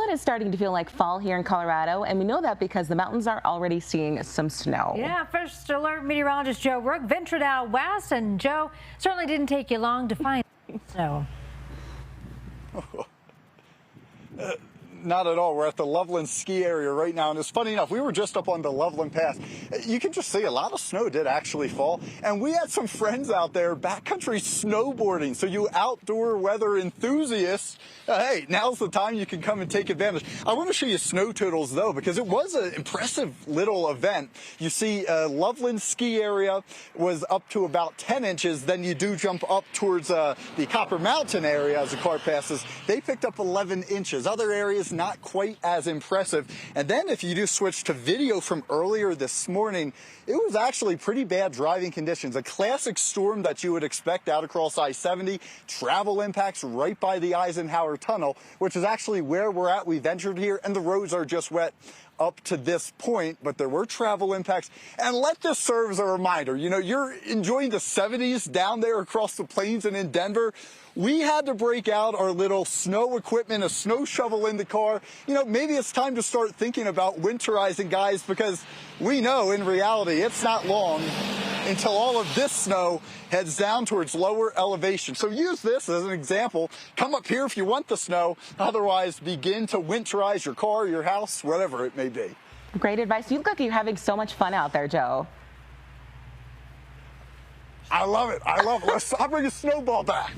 it is starting to feel like fall here in Colorado, and we know that because the mountains are already seeing some snow. Yeah, first alert meteorologist Joe Rook ventured out west, and Joe, certainly didn't take you long to find snow. Not at all. We're at the Loveland ski area right now, and it's funny enough, we were just up on the Loveland Pass. You can just see a lot of snow did actually fall, and we had some friends out there backcountry snowboarding. So you outdoor weather enthusiasts, hey, now's the time you can come and take advantage. I want to show you snow totals though, because it was an impressive little event. You see Loveland ski area was up to about 10 inches. Then you do jump up towards the Copper Mountain area as the car passes. They picked up 11 inches. Other areas not quite as impressive. And then if you do switch to video from earlier this morning, it was actually pretty bad driving conditions. A classic storm that you would expect out across I-70. Travel impacts right by the Eisenhower Tunnel, which is actually where we're at. We ventured here, and the roads are just wet up to this point, but there were travel impacts. And let this serve as a reminder, you know, you're enjoying the 70s down there across the plains and in Denver. We had to break out our little snow equipment, a snow shovel in the car. You know, maybe it's time to start thinking about winterizing, guys, because we know in reality it's not long until all of this snow heads down towards lower elevation. So use this as an example. Come up here if you want the snow. Otherwise, begin to winterize your car, your house, whatever it may be. Great advice. You look like you're having so much fun out there, Joe. I love it. I love it. I'll bring a snowball back.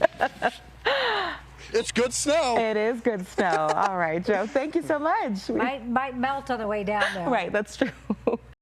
It's good snow. It is good snow. All right, Joe. Thank you so much. Might melt on the way down there. Right, that's true.